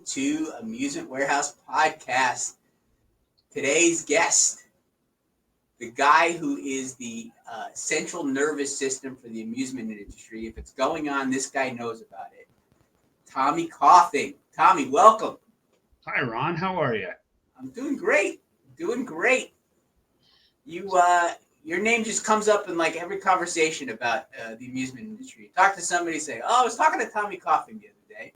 to Amusement Warehouse Podcast. Today's guest, the guy who is the central nervous system for the amusement industry. If it's going on, this guy knows about it. Tommy Coughing. Tommy, welcome. Hi, Ron. How are you? I'm doing great. Doing great. Your name just comes up in like every conversation about the amusement industry. Talk to somebody, say, "Oh, I was talking to Tommy Coughing the other day,"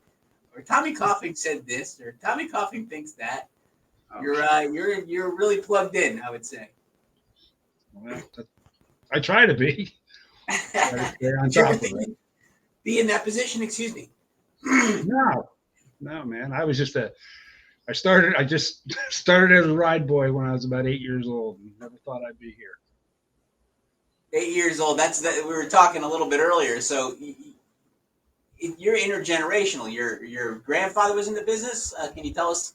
or "Tommy Coughing said this," or "Tommy Coughing thinks that." Oh, you're really plugged in, I would say. Well, I try to be. On top of it. Be in that position. Excuse me. No, man. I just started as a ride boy when I was about 8 years old, and never thought I'd be here. 8 years old. We were talking a little bit earlier. So you're intergenerational. Your grandfather was in the business. Can you tell us?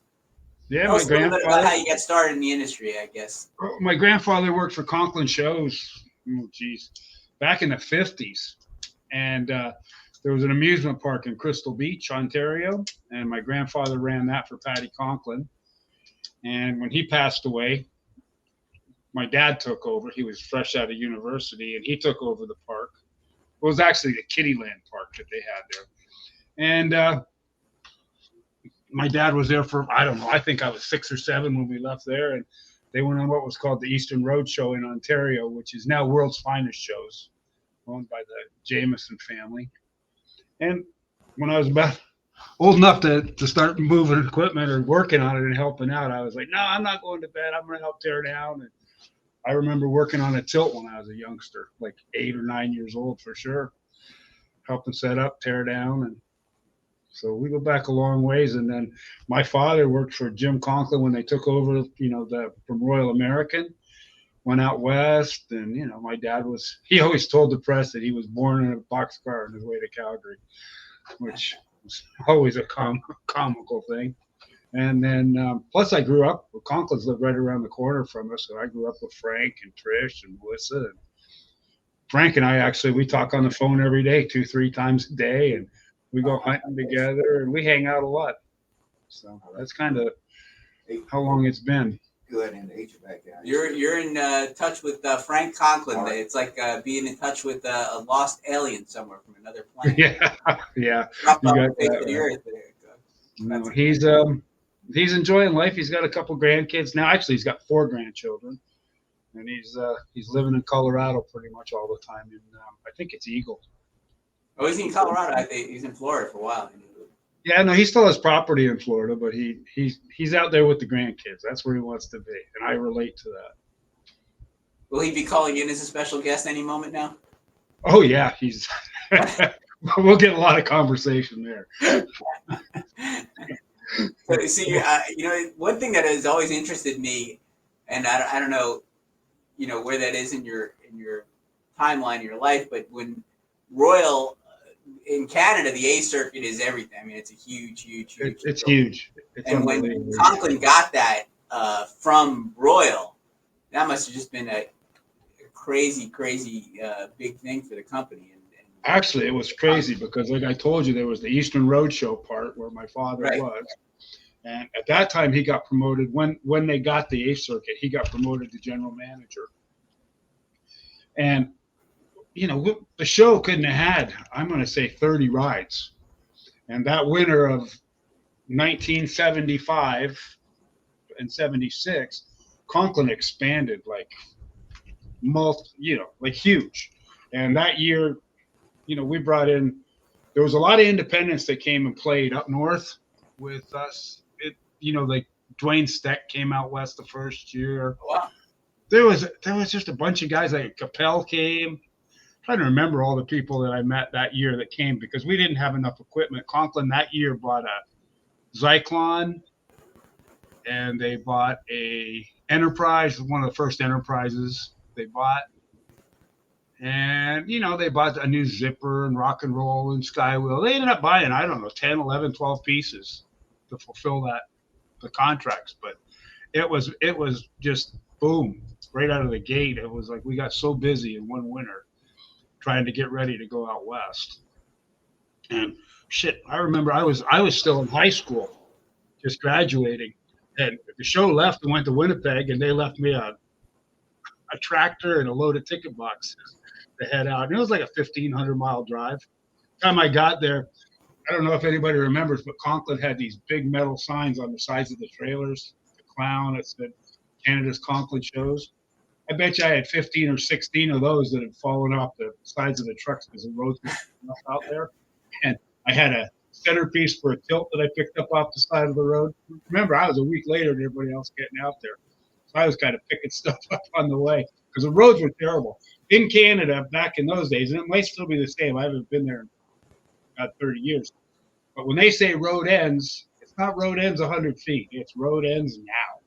Yeah, tell us a little bit about how you got started in the industry, I guess. My grandfather worked for Conklin Shows. Back in the 50s, and there was an amusement park in Crystal Beach, Ontario, and my grandfather ran that for Patty Conklin. And when he passed away, my dad took over. He was fresh out of university, and he took over the park. It was actually the Kittyland Park that they had there. And my dad was there for, I don't know, I think I was 6 or 7 when we left there. And they went on what was called the Eastern Road Show in Ontario, which is now World's Finest Shows, owned by the Jameson family. And when I was about old enough to start moving equipment or working on it and helping out, I was like, no, I'm not going to bed. I'm going to help tear down. And I remember working on a tilt when I was a youngster, like 8 or 9 years old for sure, helping set up, tear down. And so we go back a long ways. And then my father worked for Jim Conklin when they took over, from Royal American, went out west. And, my dad he always told the press that he was born in a boxcar on his way to Calgary, which was always a comical thing. And then plus I grew up, Conklins lived right around the corner from us. So I grew up with Frank and Trish and Melissa. And Frank and I we talk on the phone every day, 2-3 times a day. And we go hunting together, and we hang out a lot. So that's kind of how long it's been. Good, and HVAC guy. You're in touch with Frank Conklin. Right. It's like being in touch with a lost alien somewhere from another planet. Yeah. Dropped off the face of the earth there. No, he's enjoying life. He's got a couple grandkids now. Actually, he's got 4 grandchildren, and he's living in Colorado pretty much all the time. And I think it's Eagle. Oh, he's in Colorado. I think he's in Florida for a while. Yeah, no, he still has property in Florida, but he's out there with the grandkids. That's where he wants to be, and I relate to that. Will he be calling in as a special guest any moment now? Oh yeah, he's. We'll get a lot of conversation there. So, see, one thing that has always interested me, and I don't know, where that is in your timeline of your life, but when Royal in Canada, the A circuit is everything. I mean, it's a huge. It's huge. And when Conklin got that from Royal, that must have just been a crazy big thing for the company. And actually, it was crazy because, like I told you, there was the Eastern Road Show part where my father was, and at that time he got promoted. When they got the A circuit, he got promoted to general manager, and the show couldn't have had, I'm going to say, 30 rides. And that winter of 1975 and 76, Conklin expanded like huge. And that year, we brought in, there was a lot of independents that came and played up north with us. Like Dwayne Steck came out west the first year. Wow. There was just a bunch of guys, like Capel came. Trying to remember all the people that I met that year that came because we didn't have enough equipment. Conklin that year bought a Zyklon, and they bought a Enterprise, one of the first Enterprises they bought. And, they bought a new Zipper and Rock and Roll and Skywheel. They ended up buying, 10, 11, 12 pieces to fulfill the contracts. But it was just boom, right out of the gate. It was like we got so busy in one winter trying to get ready to go out west. And shit, I remember I was still in high school just graduating. And the show left and went to Winnipeg, and they left me a tractor and a load of ticket boxes to head out. And it was like a 1,500-mile drive. The time I got there, I don't know if anybody remembers, but Conklin had these big metal signs on the sides of the trailers. The clown, it said Canada's Conklin shows. I bet you I had 15 or 16 of those that had fallen off the sides of the trucks because the roads were rough out there. And I had a centerpiece for a tilt that I picked up off the side of the road. Remember, I was a week later than everybody else getting out there. So I was kind of picking stuff up on the way because the roads were terrible. In Canada, back in those days, and it might still be the same. I haven't been there in about 30 years. But when they say road ends, it's not road ends 100 feet. It's road ends now.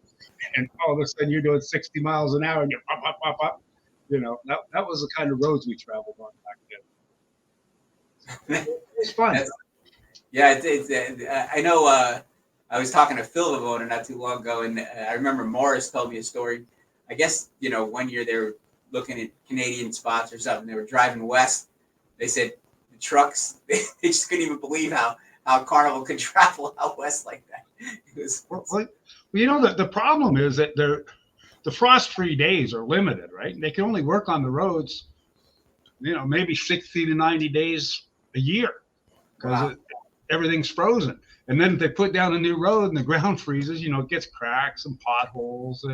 And all of a sudden you're doing 60 miles an hour and you're pop, pop, pop, pop. You know, that was the kind of roads we traveled on back then. It was fun. I know I was talking to Phil about it not too long ago, and I remember Morris told me a story. I guess, you know, one year they were looking at Canadian spots or something. They were driving west. They said the trucks, they just couldn't even believe how Carnival could travel out west like that. It was, well, you know, the problem is that the frost-free days are limited, right? They can only work on the roads, you know, maybe 60 to 90 days a year because everything's frozen. And then if they put down a new road and the ground freezes, you know, it gets cracks and potholes.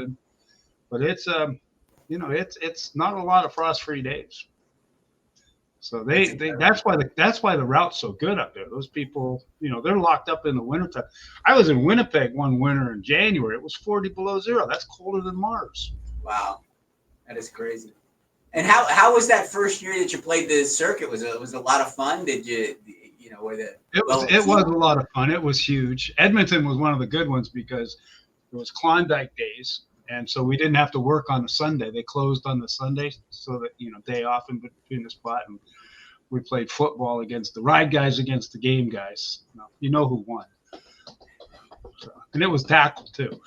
But it's, you know, it's not a lot of frost-free days. So that's why the route's so good up there. Those people, you know, they're locked up in the wintertime. I was in Winnipeg one winter in January. It was 40 below zero. That's colder than Mars. Wow, that is crazy. And how was that first year that you played the circuit? Was it a lot of fun? Did you know, it was a lot of fun. It was huge. Edmonton was one of the good ones because it was Klondike days. And so we didn't have to work on a Sunday. They closed on the Sunday so that, you know, day off in between the spot. And we played football against the ride guys against the game guys. You know who won. So, and it was tackle, too.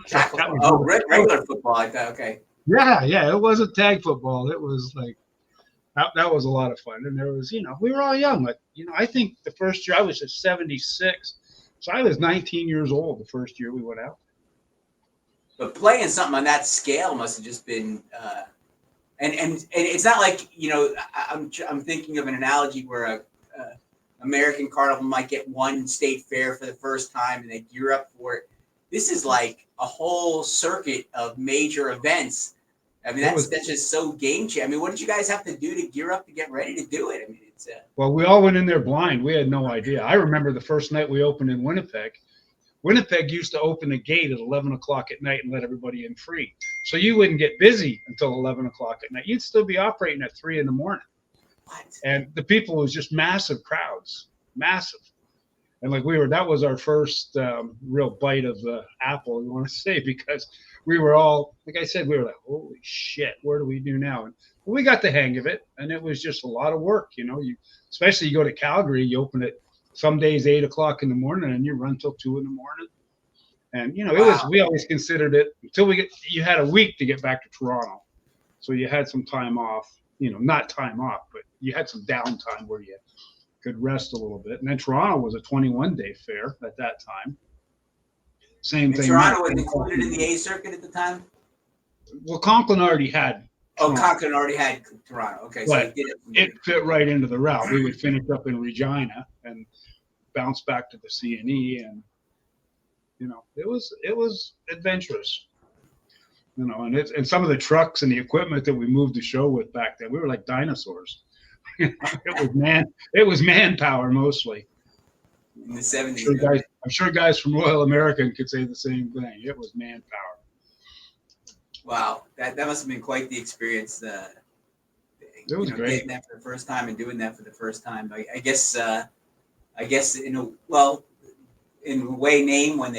Tackle. Regular football like that. Okay. Yeah. It wasn't tag football. It was like, that was a lot of fun. And there was, you know, we were all young. Like, you know, I think the first year I was just 76. So I was 19 years old the first year we went out. But playing something on that scale must have just been, and it's not like, you know, I'm thinking of an analogy where a American Carnival might get one state fair for the first time and they gear up for it. This is like a whole circuit of major events. I mean, that's just so game changing. I mean, what did you guys have to do to gear up to get ready to do it? I mean, it's well, we all went in there blind. We had no idea. I remember the first night we opened in Winnipeg. Winnipeg used to open the gate at 11 o'clock at night and let everybody in free. So you wouldn't get busy until 11 o'clock at night. You'd still be operating at 3 in the morning. What? And the people was just massive crowds, massive. And like that was our first real bite of the apple, you want to say, because we were all, like I said, we were like, holy shit, what do we do now? And we got the hang of it. And it was just a lot of work, you know, especially you go to Calgary, you open it some days 8 o'clock in the morning and you run till 2 in the morning. And, you know, we always considered it until you had a week to get back to Toronto. So you had some time off, you know, not time off, but you had some downtime where you could rest a little bit. And then Toronto was a 21-day fair at that time. Same thing. Toronto was included in the A circuit at the time? Well, Conklin already had. Conklin already had Toronto. Okay, so but it fit right into the route. We would finish up in Regina and bounce back to the CNE, and you know, it was adventurous. You know, and some of the trucks and the equipment that we moved the show with back then, we were like dinosaurs. It was manpower mostly. In the 70s. I'm sure guys from Royal American could say the same thing. It was manpower. Wow, that must have been quite the experience. It was great. Getting that for the first time and doing that for the first time. I guess in a way, name when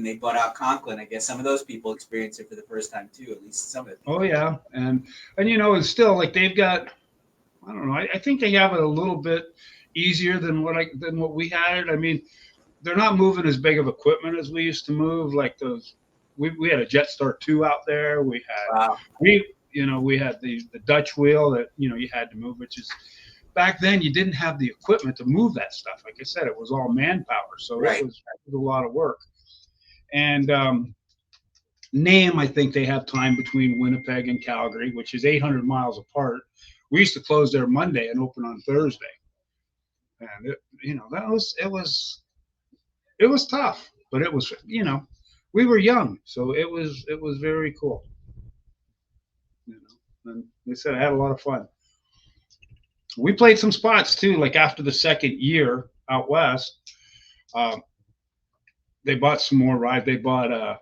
they bought out Conklin, I guess some of those people experienced it for the first time too. At least some of it. Oh yeah, and you know, and still like they've got, I don't know. I think they have it a little bit easier than what we had. I mean, they're not moving as big of equipment as we used to move. Like those, we had a Jetstar 2 out there. We had we had the Dutch wheel that, you know, you had to move, which is back then you didn't have the equipment to move that stuff. Like I said, it was all manpower, so Right. it was a lot of work. And Name, I think they have time between Winnipeg and Calgary, which is 800 miles apart. We used to close there Monday and open on Thursday, and it was tough, but it was, we were young, so it was very cool. And they said I had a lot of fun. We played some spots too, like after the second year out west. They bought some more rides. They bought a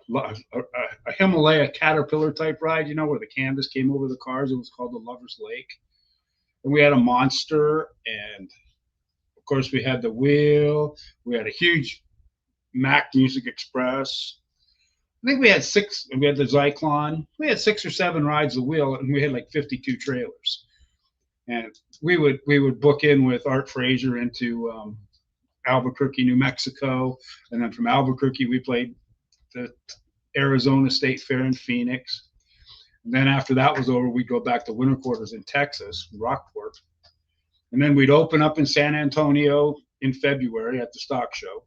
Himalaya Caterpillar type ride, where the canvas came over the cars. It was called the Lover's Lake. And we had a monster, and of course we had the wheel. We had a huge Mack Music Express. I think we had six. We had the Zyklon. We had 6 or 7 rides the wheel, and we had like 52 trailers. And we would book in with Art Fraser into Albuquerque, New Mexico, and then from Albuquerque we played the Arizona State Fair in Phoenix. And then after that was over, we'd go back to winter quarters in Texas, Rockport, and then we'd open up in San Antonio in February at the stock show.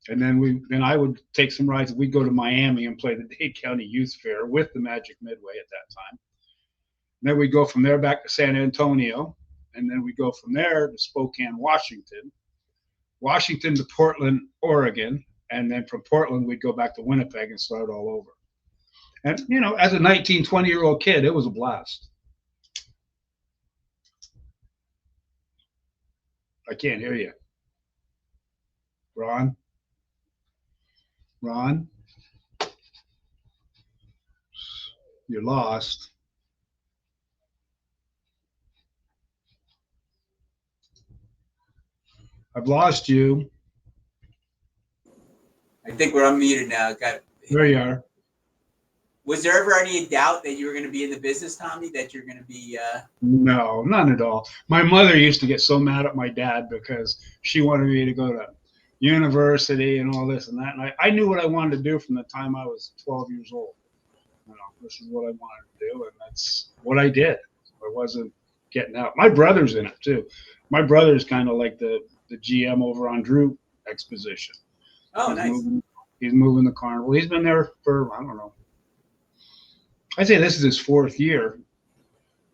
And then I would take some rides. We'd go to Miami and play the Dade County Youth Fair with the Magic Midway at that time. And then we'd go from there back to San Antonio, and then we'd go from there to Spokane, Washington to Portland, Oregon, and then from Portland we'd go back to Winnipeg and start all over. And as a 19, 20-year-old kid, it was a blast. I can't hear you. Ron? You're lost. I've lost you. I think we're unmuted now. There you are. Was there ever any doubt that you were going to be in the business, Tommy? That you're going to be? No, none at all. My mother used to get so mad at my dad because she wanted me to go to university and all this and that. And I knew what I wanted to do from the time I was 12 years old. This is what I wanted to do, and that's what I did. I wasn't getting out. My brother's in it too. My brother's kind of like the GM over on Drew Exposition. Oh, nice. He's moving the carnival. He's been there for, I don't know. I'd say this is his 4th year.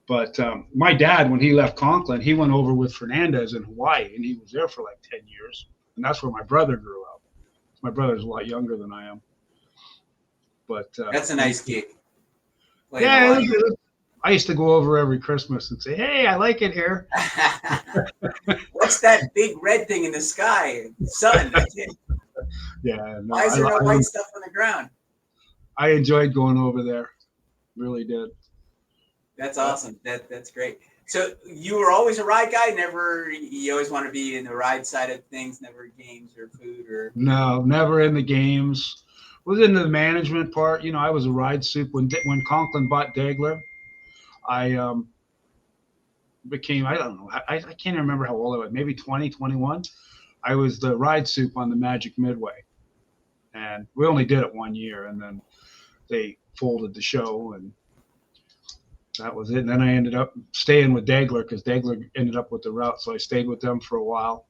But my dad, when he left Conklin, he went over with Fernandez in Hawaii, and he was there for like 10 years. And that's where my brother grew up. My brother's a lot younger than I am. But that's a nice gig. Yeah, I used to go over every Christmas and say, "Hey, I like it here." What's that big red thing in the sky? Sun. Yeah. No, why is there no white stuff on the ground? I enjoyed going over there. Really did. That's awesome. That's great. So you were always a ride guy? You always want to be in the ride side of things, never games or food or? No, never in the games. Was into the management part. I was a ride soup when Conklin bought Degler. I became, I don't know, I can't remember how old I was, maybe 20, 21. I was the ride soup on the Magic Midway. And we only did it 1 year, and then they folded the show, and that was it. And then I ended up staying with Degler because Degler ended up with the route, so I stayed with them for a while.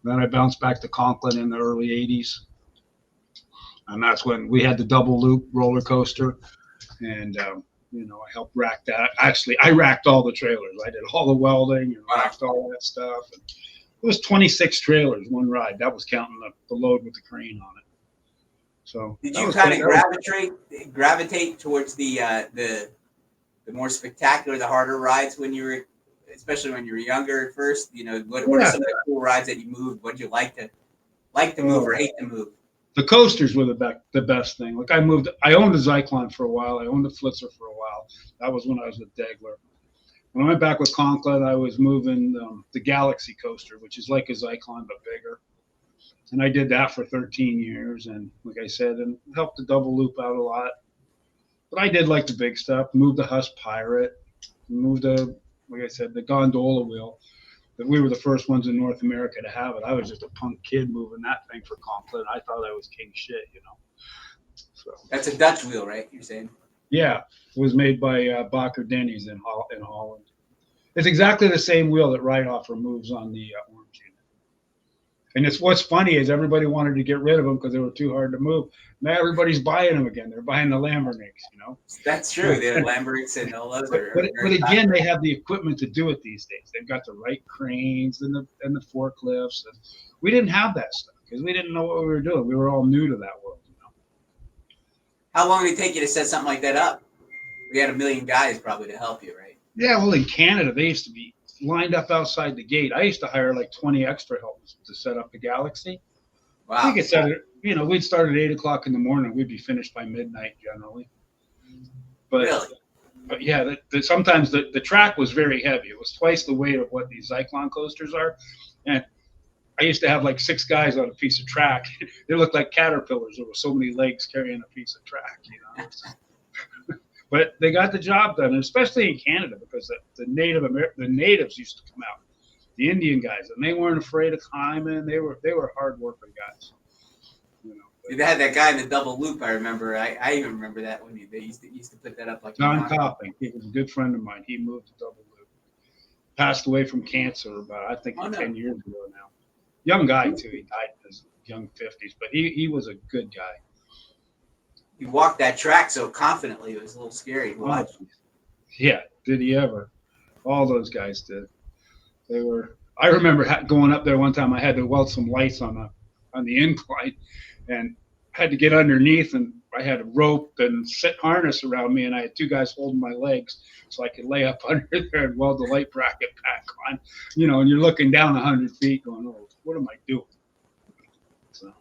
Then I bounced back to Conklin in the early 80s. And that's when we had the double loop roller coaster. And, I helped rack that. Actually, I racked all the trailers. I did all the welding and racked all that stuff. And it was 26 trailers, one ride. That was counting the load with the crane on it. So did you kind of gravitate towards the more spectacular, the harder rides when you were, especially when you were younger at first? What are some of the cool rides that you moved? What did you like to move or hate to move? The coasters were the best thing. Like I owned a Zyklon for a while. I owned a Flitzer for a while. That was when I was with Degler. When I went back with Conklin, I was moving the Galaxy coaster, which is like a Zyklon but bigger. And I did that for 13 years. And like I said, and helped the double loop out a lot. But I did like the big stuff. Moved the Huss Pirate. Moved like I said, the gondola wheel. We were the first ones in North America to have it. I was just a punk kid moving that thing for Conklin. I thought I was king shit, So that's a Dutch wheel, right? You're saying? Yeah, it was made by Bakker Denny's in Holland. It's exactly the same wheel that Ride-Off removes on the orange unit. And it's what's funny is everybody wanted to get rid of them because they were too hard to move. Now everybody's buying them again. They're buying the Lamborghinis, you know. That's true. The Lamberts and all those are But very again, popular. they have the equipment to do it these days. They've got the right cranes and the forklifts. And we didn't have that stuff because we didn't know what we were doing. We were all new to that world, you know. How long did it take you to set something like that up? We had a million guys probably to help you, right? Yeah, well, in Canada, they used to be lined up outside the gate. I used to hire like 20 extra helpers to set up the Galaxy. Wow. We could set it, you know, we'd start at 8 o'clock in the morning. We'd be finished by midnight generally. But, Really? but yeah, sometimes the track was very heavy. It was twice the weight of what these Cyclone coasters are. And I used to have like 6 guys on a piece of track. They looked like caterpillars. There were so many legs carrying a piece of track, you know. But they got the job done, and especially in Canada, because the natives used to come out, the Indian guys, and they weren't afraid of climbing. They were hard-working guys. You know, They had that guy in the double loop. I remember. I even remember that when they used to put that up like. John Copping, he was a good friend of mine. He moved to double loop. Passed away from cancer about, I think, 10 years ago now. Young guy too. He died in his young 50s, but he was a good guy. He walked that track so confidently. It was a little scary to watch. Yeah, did he ever? All those guys did. They were. I remember going up there one time. I had to weld some lights on the incline, and had to get underneath, and I had a rope and harness around me, and I had 2 guys holding my legs so I could lay up under there and weld the light bracket back on. You know, and you're looking down 100 feet, going, "Oh, what am I doing?" So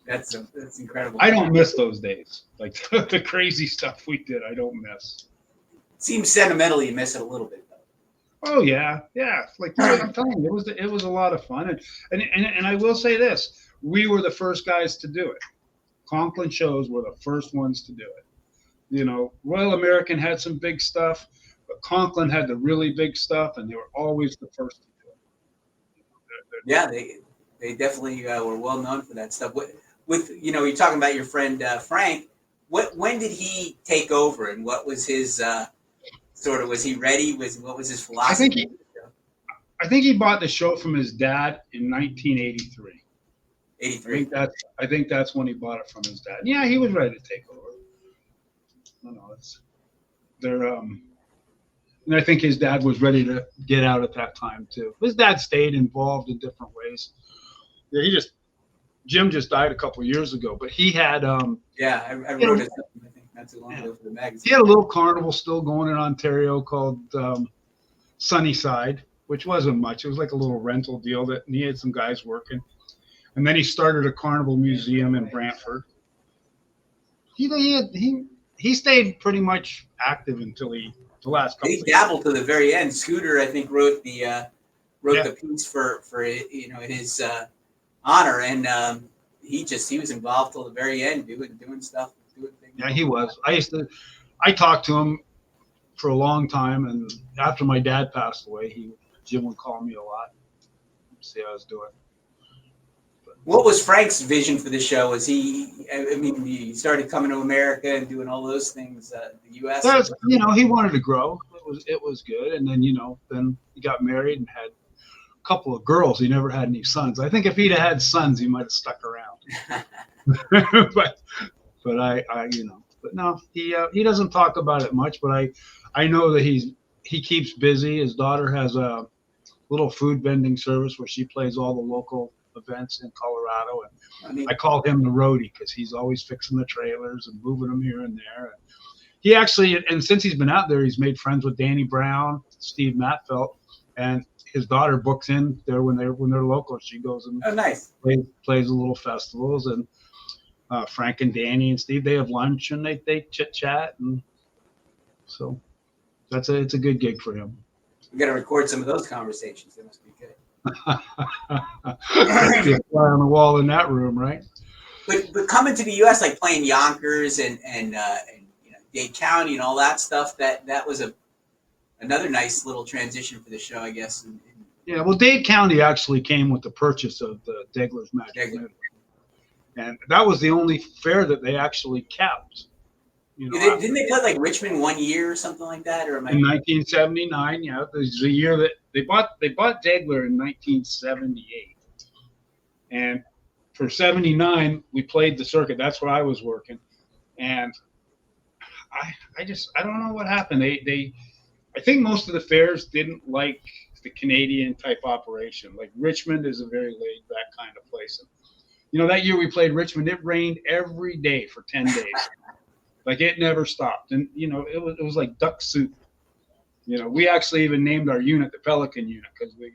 That's incredible. I don't miss those days. Like the crazy stuff we did, I don't miss. Seems sentimentally you miss it a little bit though. Oh yeah. Like I'm telling you, it was a lot of fun, and I will say this: we were the first guys to do it. Conklin shows were the first ones to do it. You know, Royal American had some big stuff, but Conklin had the really big stuff, and they were always the first to do it. Yeah, they definitely were well known for that stuff. With you know, you're talking about your friend Frank. When did he take over, and what was his sort of? Was he ready? What was his philosophy? I think he bought the show from his dad in 1983. 83. I think that's when he bought it from his dad. Yeah, he was ready to take over. And I think his dad was ready to get out at that time too. His dad stayed involved in different ways. Yeah, Jim just died a couple of years ago, but he had I wrote it I think not too long ago for the magazine. He had a little carnival still going in Ontario called Sunnyside, which wasn't much. It was like a little rental deal and he had some guys working. And then he started a carnival museum in Brantford. He stayed pretty much active until the last couple. He dabbled to the very end. Scooter, I think, wrote the piece for you know in his honor, and he was involved till the very end, doing stuff, doing things. Yeah, he was. I talked to him for a long time, and after my dad passed away, Jim would call me a lot, see how I was doing. What was Frank's vision for the show? Was he started coming to America and doing all those things, the U.S.? He wanted to grow. It was good. And then, then he got married and had a couple of girls. He never had any sons. I think if he'd have had sons, he might have stuck around. but no, he doesn't talk about it much, but I know that he keeps busy. His daughter has a little food vending service where she plays all the local events in Colorado, and I call him the roadie because he's always fixing the trailers and moving them here and there. And he actually, and since he's been out there, he's made friends with Danny Brown, Steve Matfeld, and his daughter books in there when they're local. She goes and plays the little festivals, and Frank and Danny and Steve, they have lunch and they chit chat, and so it's a good gig for him. We got to record some of those conversations. They must be good. Fly on the wall in that room, right? But coming to the U.S., like playing Yonkers and Dade County and all that stuff, that was another nice little transition for the show, I guess. Yeah, well, Dade County actually came with the purchase of the Degler's Magic Minute, and that was the only fair that they actually kept. You know, Didn't they play like Richmond 1 year or something like that? Or am I? in 1979, yeah, this is the year that they bought Degler in 1978, and for 79 we played the circuit. That's where I was working, and I don't know what happened. I think most of the fairs didn't like the Canadian type operation. Like Richmond is a very laid back kind of place. And, you know, that year we played Richmond, it rained every day for 10 days. Like it never stopped. And, you know, it was like duck soup. You know, we actually even named our unit the Pelican unit because we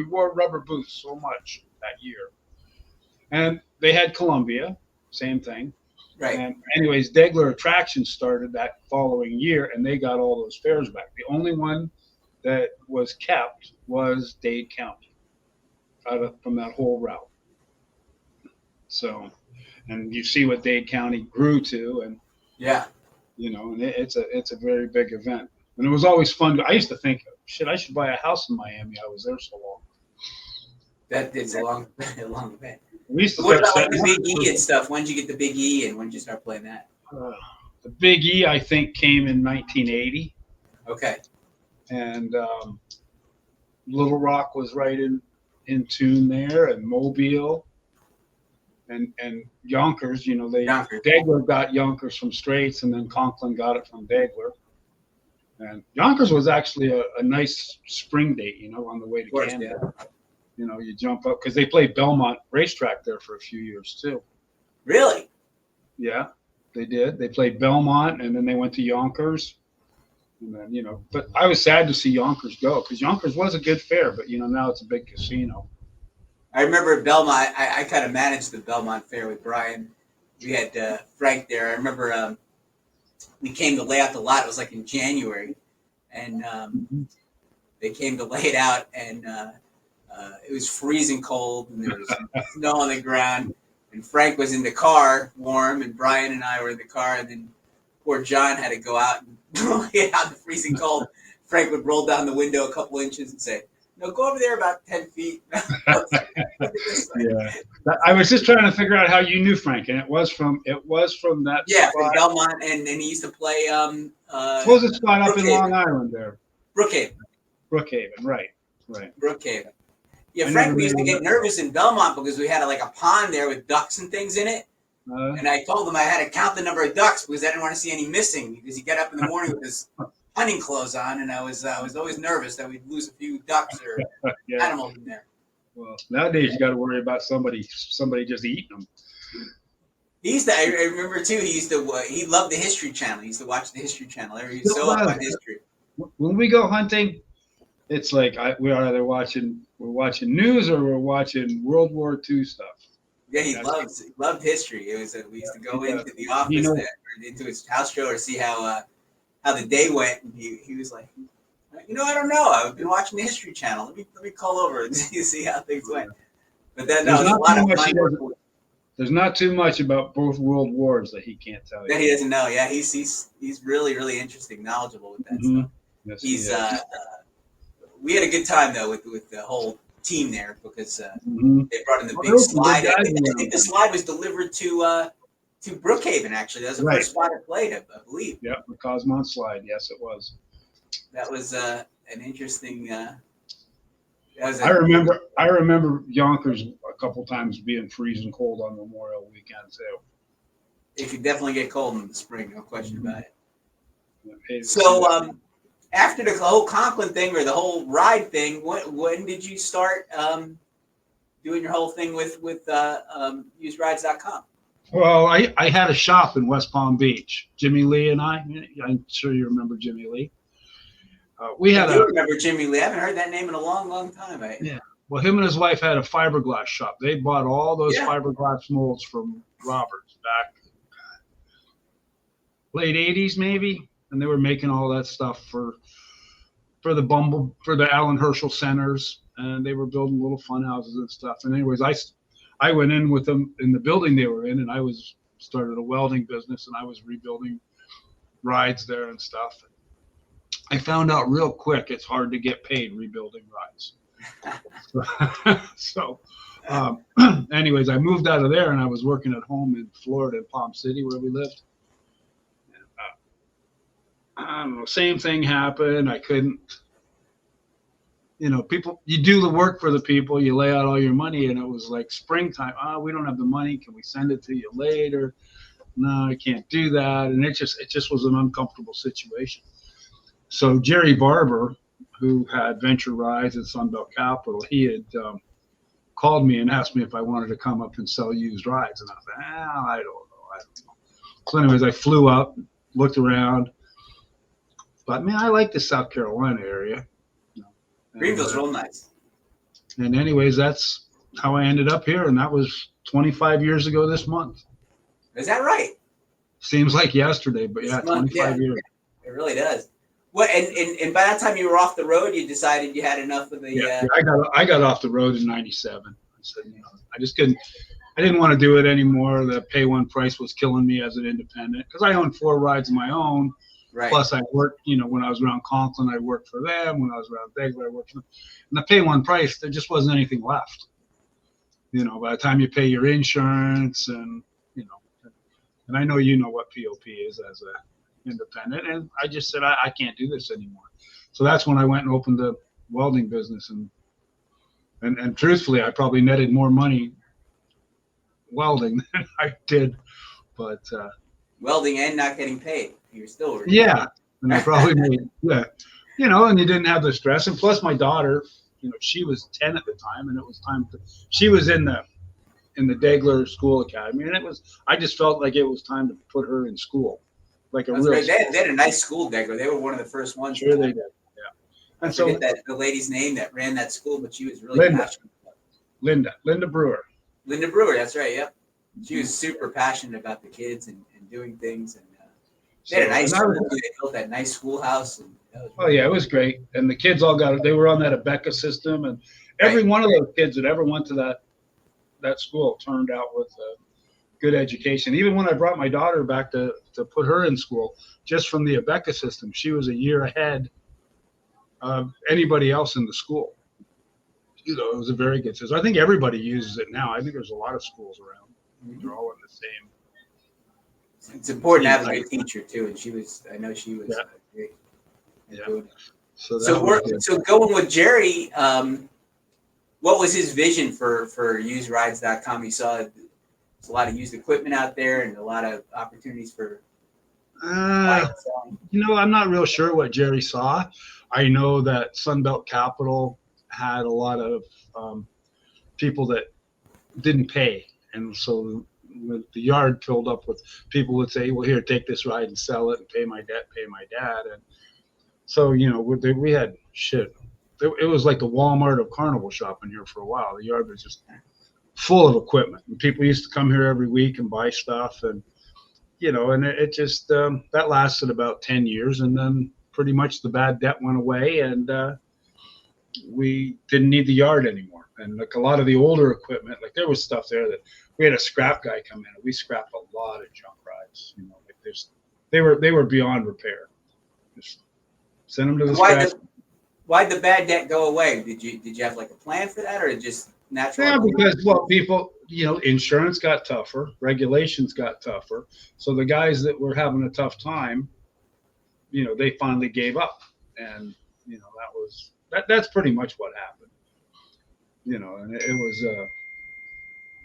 wore rubber boots so much that year. And they had Columbia, same thing. Right. And anyways, Degler Attractions started that following year, and they got all those fairs back. The only one that was kept was Dade County from that whole route. So, and you see what Dade County grew to, and yeah, you know, and it's a very big event. And it was always fun. I used to think, shit, I should buy a house in Miami. I was there so long. It's a long event. What about like the Big E and stuff? When did you get the Big E, and when did you start playing that? The Big E, I think, came in 1980. Okay. And Little Rock was right in tune there, and Mobile, and Yonkers. You know, Degler got Yonkers from Straits, and then Conklin got it from Degler. And Yonkers was actually a nice spring date, you know, on the way to Canada. Yeah. You know, you jump up because they played Belmont Racetrack there for a few years too. Really? Yeah, they did. They played Belmont, and then they went to Yonkers. And then, you know, but I was sad to see Yonkers go because Yonkers was a good fair, but you know, now it's a big casino. I remember Belmont. I kind of managed the Belmont Fair with Brian. We had Frank there. I remember we came to lay out the lot. It was like in January, and they came to lay it out, and it was freezing cold, and there was snow on the ground. And Frank was in the car, warm, and Brian and I were in the car, and then poor John had to go out and lay out in the freezing cold. Frank would roll down the window a couple inches and say, "No, go over there about 10 feet." Yeah, I was just trying to figure out how you knew Frank, and it was from that. Yeah, spot. from Belmont, and he used to play. What was the spot up in Long Island there? Brookhaven. Brookhaven, right. Brookhaven. Yeah, Frank, we used to get nervous in Belmont because we had like a pond there with ducks and things in it. And I told him I had to count the number of ducks because I didn't want to see any missing because he got up in the morning with his hunting clothes on, and I was always nervous that we'd lose a few ducks or animals in there. Well, nowadays you got to worry about somebody just eating them. He used to. I remember too. He loved the History Channel. He used to watch the History Channel. He was so up on history. When we go hunting, it's like we're either watching news or we're watching World War II stuff. Yeah, he loved history. It was we used to go into the office there, or into his house show, or see how the day went. And he was like, I don't know. I've been watching the History Channel. Let me call over and see how things went. But then that was a lot of fun. There's not too much about both world wars that he can't tell you. That he doesn't know. Yeah, he's really, really interesting, knowledgeable with that stuff. Yes, he's we had a good time though with the whole team there because they brought in the big slide. I think the slide was delivered to Brookhaven. Actually, that was the first spot I played, I believe. Yeah, the Cosmont slide. Yes, it was. That was an interesting. I remember Yonkers a couple times being freezing cold on Memorial Weekend too. It could definitely get cold in the spring, no question about it. So after the whole Conklin thing or the whole ride thing, when did you start doing your whole thing with usedrides.com? Well, I had a shop in West Palm Beach. Jimmy Lee and I'm sure you remember Jimmy Lee. I remember Jimmy Lee. I haven't heard that name in a long, long time. Yeah. Well, him and his wife had a fiberglass shop. They bought all those fiberglass molds from Roberts back late 80s maybe, and they were making all that stuff for the Alan Herschel centers, and they were building little fun houses and stuff. And anyways, I went in with them in the building they were in, and I started a welding business, and I was rebuilding rides there and stuff. I found out real quick it's hard to get paid rebuilding rides. So anyways, I moved out of there and I was working at home in Florida, in Palm City, where we lived. I don't know, same thing happened. I couldn't, people, you do the work for the people, you lay out all your money, and it was like springtime. Oh, we don't have the money. Can we send it to you later? No, I can't do that. And it just was an uncomfortable situation. So Jerry Barber, who had Venture Rise at Sunbelt Capital, he had called me and asked me if I wanted to come up and sell used rides. And I said, I don't know. So anyways, I flew up, looked around. But, man, I like the South Carolina area. Greenville's real nice. And anyways, that's how I ended up here. And that was 25 years ago this month. Is that right? Seems like yesterday, but yeah, 25 years. It really does. What and by that time you were off the road, you decided you had enough of the. Yeah, I got off the road in '97. I said, I just couldn't. I didn't want to do it anymore. The pay one price was killing me as an independent because I owned 4 rides of my own. Right. Plus, I worked. When I was around Conklin, I worked for them. When I was around Degler, I worked for them. And the pay one price, there just wasn't anything left. By the time you pay your insurance and and I know what POP is as a independent, and I just said I can't do this anymore. So that's when I went and opened the welding business, and truthfully, I probably netted more money welding than I did, but welding and not getting paid, you're still yeah, and I probably made and you didn't have the stress, and plus my daughter, she was 10 at the time, and it was time she was in the Degler School Academy, and I just felt like it was time to put her in school, like a real. They had a nice school, Degler. They were one of the first ones. Sure, they did. Yeah, and I forget the lady's name that ran that school, but she was really Linda. passionate. Linda Brewer. Linda Brewer, that's right. Yep, she was super passionate about the kids and doing things, and they had a nice school. They built that nice schoolhouse. And yeah, it was great, and the kids all they were on that Abeka system, and every one of those kids that ever went to that school turned out with a good education. Even when I brought my daughter back to put her in school, just from the Abeka system, she was a year ahead of anybody else in the school. It was a very good system. I think everybody uses it now. I think there's a lot of schools around. They're all in the same. It's important to have a good teacher too, and I know she was great. Yeah. So going with Jerry, what was his vision for usedrides.com? He saw there's a lot of used equipment out there and a lot of opportunities for I'm not real sure what Jerry saw. I know that Sunbelt Capital had a lot of people that didn't pay, and so the yard filled up with people would say, well, here, take this ride and sell it and pay my debt, pay my dad. And so we had shit. It was like the Walmart of carnival shopping here for a while. The yard was just full of equipment, and people used to come here every week and buy stuff, and and it just that lasted about 10 years, and then pretty much the bad debt went away, and we didn't need the yard anymore. And like a lot of the older equipment, like there was stuff there that we had a scrap guy come in, and we scrapped a lot of junk rides. They were beyond repair. Just send them to the scrap. Why'd the bad debt go away? Did you have like a plan for that, or just natural? Yeah, because people, insurance got tougher, regulations got tougher. So the guys that were having a tough time, they finally gave up, and that's pretty much what happened. And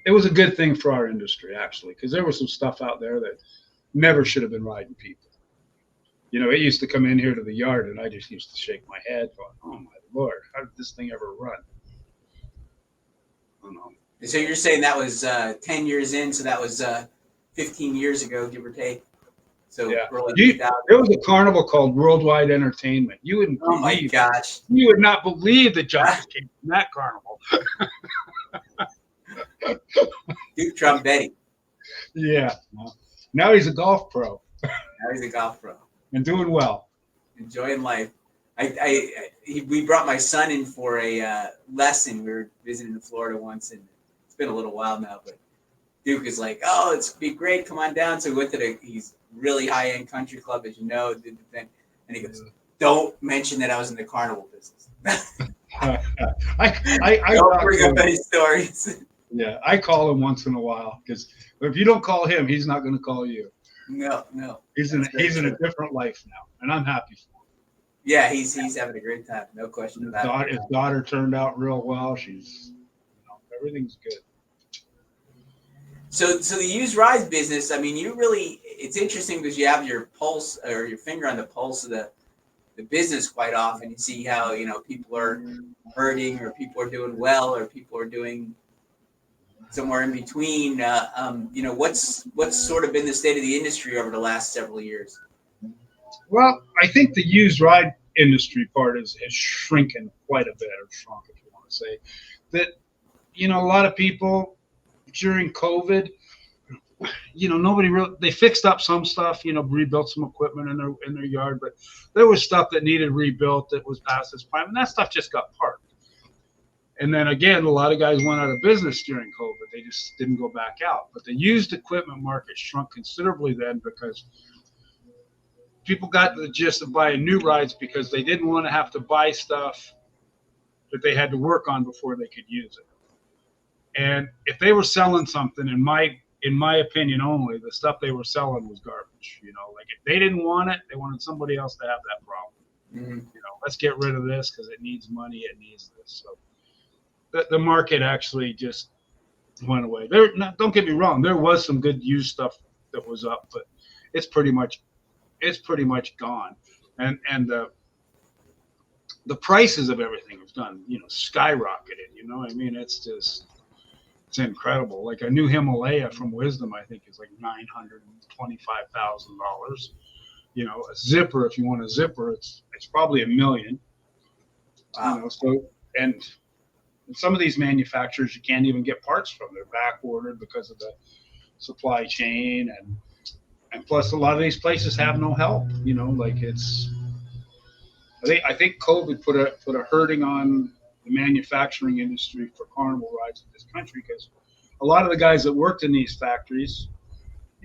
it was a good thing for our industry actually, because there was some stuff out there that never should have been riding people. It used to come in here to the yard, and I just used to shake my head going, oh, my Lord, how did this thing ever run? I don't know. So you're saying that was 10 years in, so that was 15 years ago, give or take? So yeah. Early there was a carnival called Worldwide Entertainment. You wouldn't believe. Oh, my gosh. You would not believe the jockeys came from that carnival. Duke Trumbetti. Yeah. Now he's a golf pro. And doing well. Enjoying life. We brought my son in for a lesson. We were visiting in Florida once, and it's been a little while now, but Duke is like, oh, it's be great. Come on down. So we went to he's really high-end country club, as you know, did the thing. And he goes, don't mention that I was in the carnival business. I don't bring up any stories. Yeah, I call him once in a while, because if you don't call him, he's not going to call you. No. He's in That's very a true. different life now, and I'm happy for him. Yeah, he's having a great time. No question about it. His daughter turned out real well. She's, everything's good. So the used rides business, I mean, it's interesting because you have your pulse or your finger on the pulse of the business quite often. You see how, people are hurting or people are doing well or people are doing somewhere in between. What's sort of been the state of the industry over the last several years? Well, I think the used ride industry part is shrinking quite a bit, or shrunk, if you want to say. That, a lot of people during COVID, nobody really, they fixed up some stuff, rebuilt some equipment in their yard, but there was stuff that needed rebuilt that was past its prime, and that stuff just got parked. And then again, a lot of guys went out of business during COVID. They just didn't go back out. But the used equipment market shrunk considerably then because people got the gist of buying new rides because they didn't want to have to buy stuff that they had to work on before they could use it. And if they were selling something, in my opinion only, the stuff they were selling was garbage. Like if they didn't want it, they wanted somebody else to have that problem. Mm-hmm. Let's get rid of this because it needs money, it needs this. So the market actually just went away. Don't get me wrong, there was some good used stuff that was up, but it's pretty much gone. And the prices of everything have done, skyrocketed. It's incredible. Like a new Himalaya from Wisdom, I think is like $925,000. A zipper, if you want a zipper, it's probably $1 million. Wow. So and some of these manufacturers you can't even get parts from. They're back ordered because of the supply chain, and plus a lot of these places have no help. I think COVID put a hurting on the manufacturing industry for carnival rides in this country, because a lot of the guys that worked in these factories,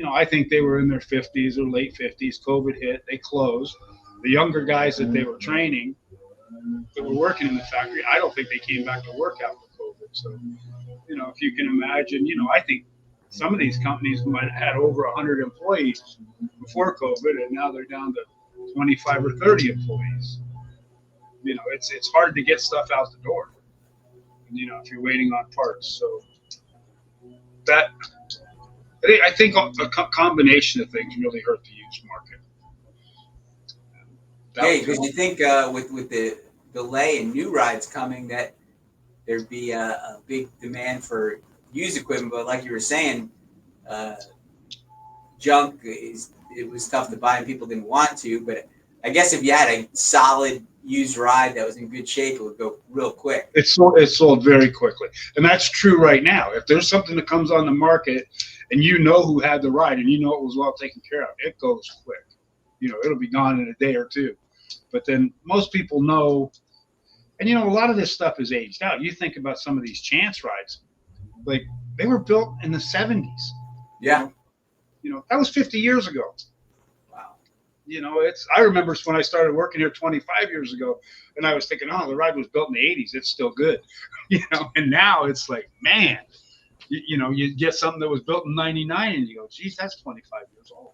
I think they were in their 50s or late 50s. COVID hit, they closed. The younger guys that they were training that were working in the factory, I don't think they came back to work after COVID. So, if you can imagine, I think some of these companies might have had over 100 employees before COVID, and now they're down to 25 or 30 employees. It's hard to get stuff out the door, if you're waiting on parts. So I think a combination of things really hurt the used market. Yeah, because you think with the delay in new rides coming, that there'd be a big demand for used equipment. But like you were saying, junk it was tough to buy and people didn't want to. But I guess if you had a solid used ride that was in good shape, it would go real quick. It sold very quickly, and that's true right now. If there's something that comes on the market and who had the ride and it was well taken care of, it goes quick. It'll be gone in a day or two. But then most people know, and a lot of this stuff is aged out. You think about some of these chance rides, like they were built in the 70s. Yeah. That was 50 years ago. Wow. I remember when I started working here 25 years ago, and I was thinking, the ride was built in the 80s. It's still good. And now it's like, man, you get something that was built in 99 and you go, geez, that's 25 years old.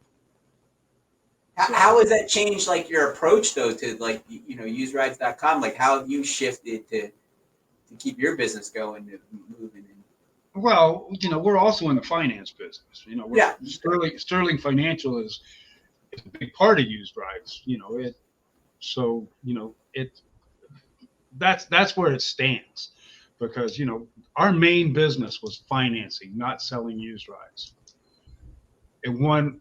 How has that changed, like, your approach, though, to, like, userides.com? Like, how have you shifted to keep your business going and moving? Well, we're also in the finance business. Yeah. Sterling Financial is a big part of used rides. That's where it stands, because our main business was financing, not selling used rides. And one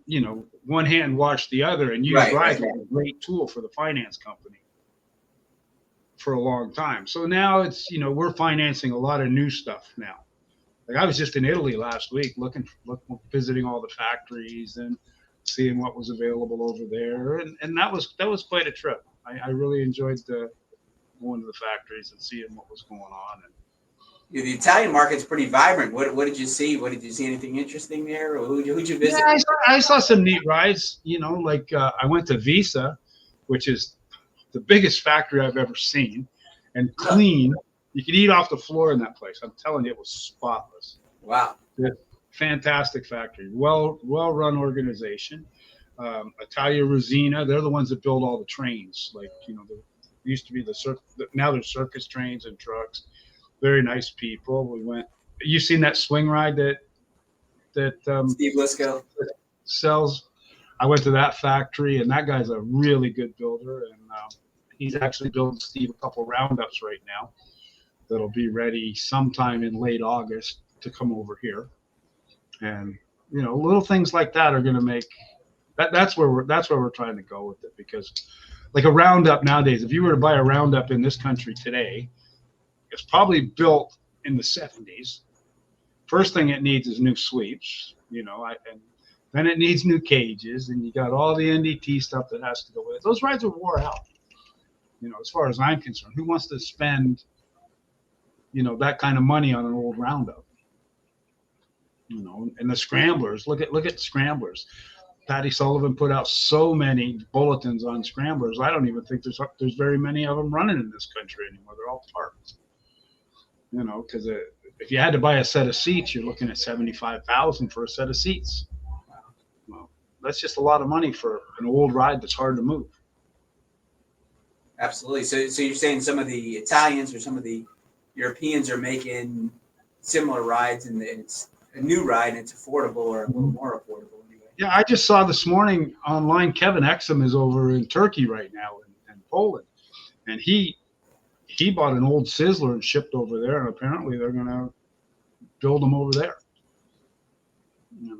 hand washed the other, and used rides was a great tool for the finance company for a long time. So now it's we're financing a lot of new stuff now. Like I was just in Italy last week, visiting all the factories and seeing what was available over there, and that was quite a trip. I really enjoyed going to the factories and seeing what was going on. And the Italian market's pretty vibrant. What did you see? Did you see anything interesting there? Or who'd you visit? Yeah, I saw some neat rides. I went to Visa, which is the biggest factory I've ever seen, and clean. You could eat off the floor in that place. I'm telling you, it was spotless. Wow. Fantastic factory. Well run organization. Italia Resina. They're the ones that build all the trains. Like, used to be now they're circus trains and trucks. Very nice people. We went. You seen that swing ride that Steve Lisco sells? I went to that factory, and that guy's a really good builder, and he's actually building Steve a couple roundups right now that'll be ready sometime in late August to come over here. And little things like that are going to make that's where we're trying to go with it, because like a roundup nowadays, if you were to buy a roundup in this country today, it's probably built in the 70s. First thing it needs is new sweeps, and then it needs new cages, and you got all the NDT stuff that has to go with it. Those rides are wore out. As far as I'm concerned, who wants to spend, that kind of money on an old roundup? And the scramblers, look at scramblers. Patty Sullivan put out so many bulletins on scramblers. I don't even think there's very many of them running in this country anymore. They're all parked. Because if you had to buy a set of seats, you're looking at $75,000 for a set of seats. Well, that's just a lot of money for an old ride that's hard to move. Absolutely. So you're saying some of the Italians or some of the Europeans are making similar rides, and it's a new ride and it's affordable, or a little more affordable anyway. Yeah, I just saw this morning online, Kevin Exum is over in Turkey right now, and Poland, and he bought an old Sizzler and shipped over there, and apparently they're going to build them over there.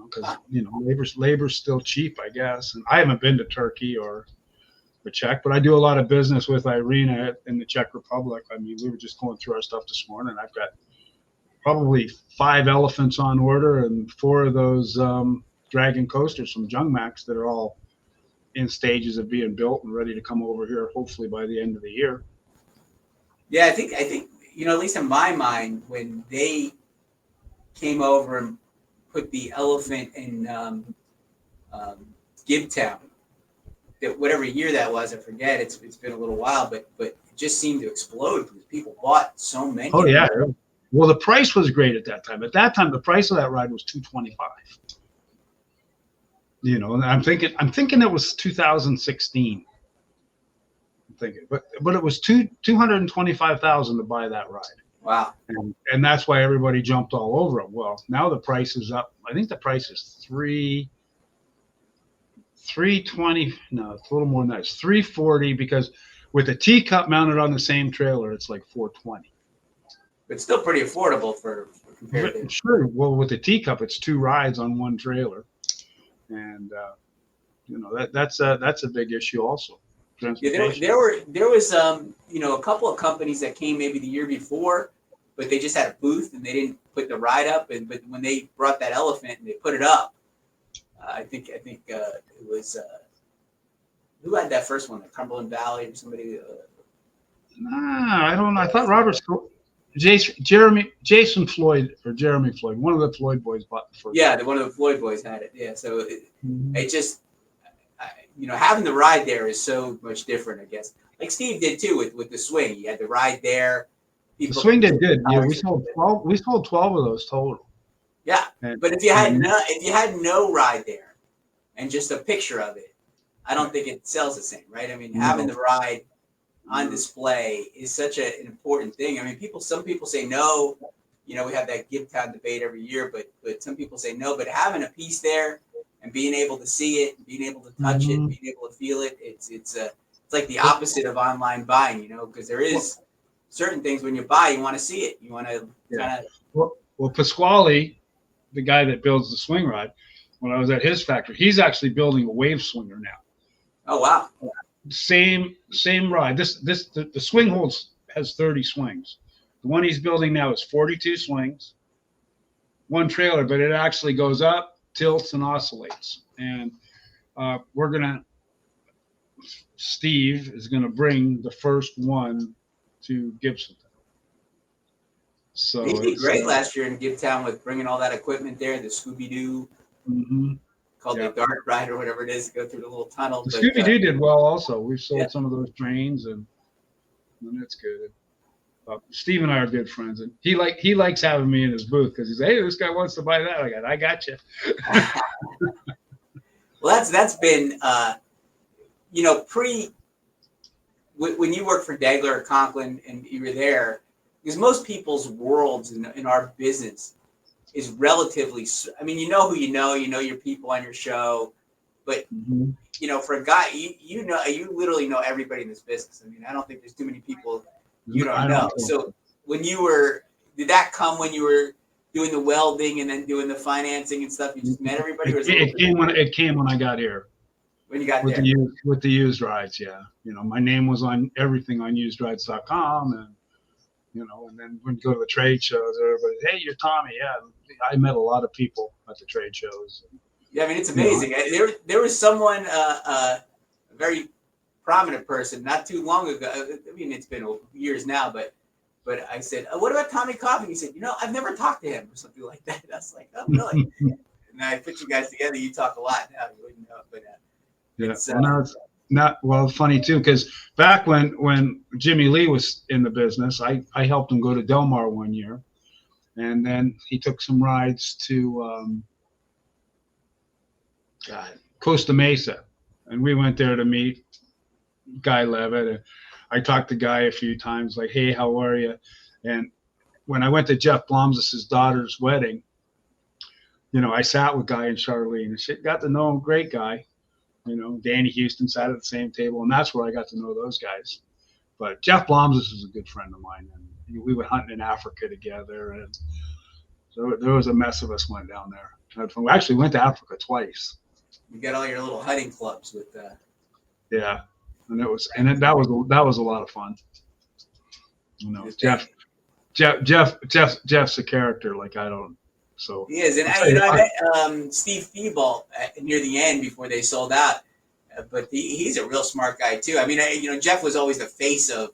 Because labor's still cheap, I guess. And I haven't been to Turkey or the Czech, but I do a lot of business with Irina in the Czech Republic. I mean, we were just going through our stuff this morning. I've got probably 5 elephants on order and 4 of those dragon coasters from Jungmax that are all in stages of being built and ready to come over here, hopefully by the end of the year. Yeah, I think at least in my mind, when they came over and put the elephant in Gibtown, that whatever year that was, I forget. It's been a little while, but it just seemed to explode because people bought so many. Oh yeah. Well, the price was great at that time. At that time, the price of that ride was $225. And I'm thinking it was 2016. I'm thinking, but it was $225,000 to buy that ride. Wow. And that's why everybody jumped all over it. Well, now the price is up. I think the price is $320. No, it's a little more than that. It's $340, because with a teacup mounted on the same trailer, it's like $420. But still pretty affordable for compared to. Sure. Well, with the teacup, it's 2 rides on one trailer, and that's a big issue also. Yeah, there was a couple of companies that came maybe the year before, but they just had a booth and they didn't put the ride up. But when they brought that elephant and they put it up, I think it was who had that first one, the Cumberland Valley or somebody. I don't know. I thought Jason Floyd or Jeremy Floyd, one of the Floyd boys bought the first. Yeah, one of the Floyd boys had it. Yeah, so it just. Having the ride there is so much different, I guess. Like Steve did too with the swing. You had the ride there. The swing did good. Yeah, we sold 12. We sold 12 of those total. Yeah, but if you had no ride there, and just a picture of it, I don't think it sells the same, right? I mean, having the ride on display is such an important thing. I mean, some people say no. We have that Gibtown debate every year, but some people say no. But having a piece there and being able to see it, being able to touch it, being able to feel it, it's like the opposite of online buying, because there is certain things when you buy, you want to see it. You want to kind of. Well, Pasquale, the guy that builds the swing rod, when I was at his factory, he's actually building a wave swinger now. Oh wow! Same ride. The swing has 30 swings. The one he's building now is 42 swings, one trailer, but it actually goes up, tilts, and oscillates. And Steve is gonna bring the first one to Gibson. So he did great last year in Gibtown with bringing all that equipment there, the Scooby-Doo, called the Dark Ride or whatever it is, to go through the little tunnel. The Scooby-Doo did well also. We've sold some of those trains, and it's good. Steve and I are good friends, and he likes having me in his booth because he's, hey, this guy wants to buy that. I got you. Well, that's been when you worked for Degler or Conklin and you were there, because most people's worlds in our business is relatively. I mean, you know who you know your people on your show, but for a guy, you literally know everybody in this business. I mean, I don't think there's too many people you don't know. So when did that come when you were doing the welding and then doing the financing and stuff? You just met everybody? It came when I got here. When you got with there? With the used rides, yeah. My name was on everything on usedrides.com, and and then when you go to the trade shows, everybody, hey, you're Tommy. Yeah, I met a lot of people at the trade shows. Yeah, I mean, it's amazing. There was someone, a very prominent person, not too long ago. I mean, it's been years now, but I said, what about Tommy Coffin? He said, I've never talked to him or something like that. I was like, oh, really? And I put you guys together. You talk a lot now. You wouldn't know, but it's funny too, because back when Jimmy Lee was in the business, I helped him go to Del Mar one year, and then he took some rides to Costa Mesa, and we went there to meet Guy Levitt, and I talked to Guy a few times, like, hey, how are you? And when I went to Jeff Bloms's daughter's wedding, I sat with Guy and Charlene and shit, got to know him, great guy. Danny Houston sat at the same table, and that's where I got to know those guys. But Jeff Bloms's is a good friend of mine, and we went hunting in Africa together, and so there was a mess of us went down there. We actually went to Africa twice. You got all your little hunting clubs with yeah, and that was a lot of fun. Jeff's a character like I don't. So he is, and I met Steve Thibault near the end before they sold out. But he's a real smart guy too. I mean, Jeff was always the face of